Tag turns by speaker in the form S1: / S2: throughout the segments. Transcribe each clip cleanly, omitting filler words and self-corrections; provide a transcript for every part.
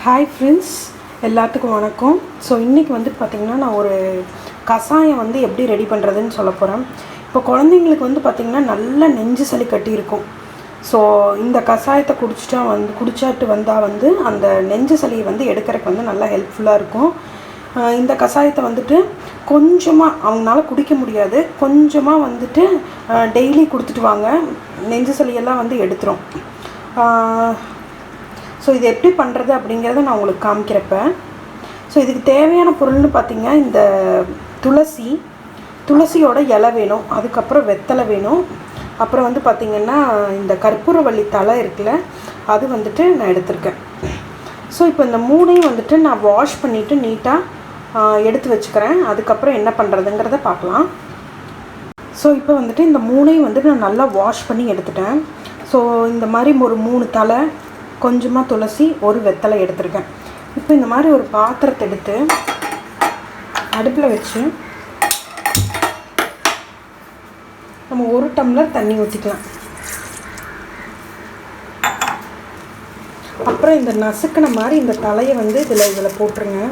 S1: Hi friends, எல்லாத்துக்கும் வணக்கம். So இன்றைக்கி வந்து பார்த்திங்கன்னா நான் ஒரு கஷாயம் வந்து எப்படி ரெடி பண்ணுறதுன்னு சொல்ல போகிறேன். இப்போ குழந்தைங்களுக்கு வந்து பார்த்திங்கன்னா நல்ல நெஞ்சு சளி கட்டியிருக்கும். ஸோ இந்த கஷாயத்தை குடிச்சாட்டு வந்தால் வந்து அந்த நெஞ்சு சளியை வந்து எடுக்கிறதுக்கு வந்து நல்லா ஹெல்ப்ஃபுல்லாக இருக்கும். இந்த கஷாயத்தை வந்துட்டு கொஞ்சமாக அவங்களால குடிக்க முடியாது, கொஞ்சமாக வந்துட்டு டெய்லி கொடுத்துட்டு வாங்க, நெஞ்சு சளியெல்லாம் வந்து எடுத்துரும். ஸோ இது எப்படி பண்ணுறது அப்படிங்கிறத நான் உங்களுக்கு காமிக்கிறப்ப. ஸோ இதுக்கு தேவையான பொருள்னு பார்த்திங்கன்னா இந்த துளசியோட இலை வேணும், அதுக்கப்புறம் வெத்தலை வேணும், அப்புறம் வந்து பார்த்திங்கன்னா இந்த கற்பூரவள்ளி தலை இருக்குல்ல, அது வந்துட்டு நான் எடுத்திருக்கேன். ஸோ இப்போ இந்த மூணையும் வந்துட்டு நான் வாஷ் பண்ணிவிட்டு நீட்டாக எடுத்து வச்சுக்கிறேன். அதுக்கப்புறம் என்ன பண்ணுறதுங்கிறத பார்க்கலாம். ஸோ இப்போ வந்துட்டு இந்த மூணையும் வந்துட்டு நான் நல்லா வாஷ் பண்ணி எடுத்துட்டேன். ஸோ இந்த மாதிரி ஒரு 3 தலை, கொஞ்சமாக துளசி, ஒரு வெத்தலை எடுத்திருக்கேன். இப்போ இந்த மாதிரி ஒரு பாத்திரத்தை எடுத்து அடுப்பில் வச்சு நம்ம 1 டம்ளர் தண்ணி ஊற்றிக்கலாம். அப்புறம் இந்த நசுக்கின மாதிரி இந்த தலையை வந்து இதில் போட்டுருங்க.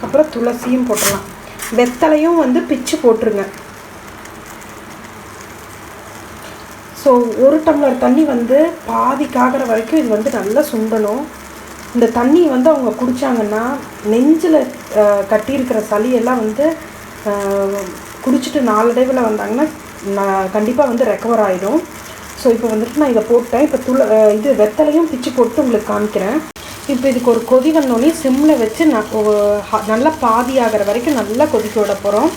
S1: அப்புறம் துளசியும் போட்டுடலாம், வெத்தலையும் வந்து பிச்சு போட்டுருங்க. ஸோ 1 டம்ளர் தண்ணி வந்து பாதிக்காகிற வரைக்கும் இது வந்து நல்லா சுண்டணும். இந்த தண்ணி வந்து அவங்க குடித்தாங்கன்னா நெஞ்சில் கட்டியிருக்கிற சளியெல்லாம் வந்து குடிச்சிட்டு நாளடைவில் வந்தாங்கன்னா கண்டிப்பாக வந்து ரெக்கவர் ஆகிடும். ஸோ இப்போ வந்துட்டு நான் இதை போட்டேன். இப்போ இது வெத்தலையும் பிச்சு போட்டு உங்களுக்கு காமிக்கிறேன். இப்போ இதுக்கு ஒரு கொதி வந்தோடனே சிம்மில் வச்சு நல்லா பாதி ஆகிற வரைக்கும் நல்லா கொதிக்க விட போகிறோம்.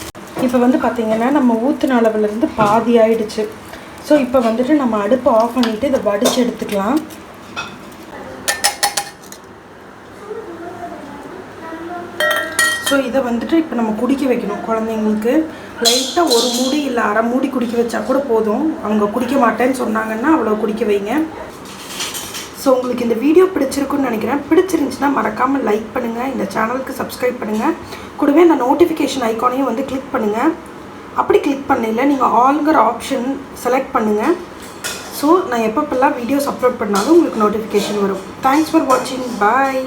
S1: இப்போ வந்து பார்த்திங்கன்னா நம்ம ஊற்றின அளவுலேருந்து பாதி ஆகிடுச்சு. ஸோ இப்போ வந்துட்டு நம்ம அடுப்பை ஆஃப் பண்ணிவிட்டு இதை வடித்து எடுத்துக்கலாம். ஸோ இதை வந்துட்டு இப்போ நம்ம குடிக்க வைக்கணும். குழந்தைங்களுக்கு லைட்டாக 1 மூடி இல்லை அரை மூடி குடிக்க வச்சா கூட போதும். அவங்க குடிக்க மாட்டேன்னு சொன்னாங்கன்னா அவ்வளோ குடிக்க வைங்க. ஸோ உங்களுக்கு இந்த வீடியோ பிடிச்சிருக்குன்னு நினைக்கிறேன். பிடிச்சிருந்துச்சுன்னா மறக்காமல் லைக் பண்ணுங்கள், இந்த சேனலுக்கு சப்ஸ்கிரைப் பண்ணுங்கள், கூடவே அந்த நோட்டிஃபிகேஷன் ஐக்கானையும் வந்து கிளிக் பண்ணுங்கள். அப்படி கிளிக் பண்ணல நீங்கள் ஆல்ங்கிற ஆப்ஷன் செலக்ட் பண்ணுங்கள். ஸோ நான் எப்பப்பெல்லாம் வீடியோஸ் அப்லோட் பண்ணாலும் உங்களுக்கு நோட்டிஃபிகேஷன் வரும். தேங்க்ஸ் ஃபார் வாட்சிங். பாய்.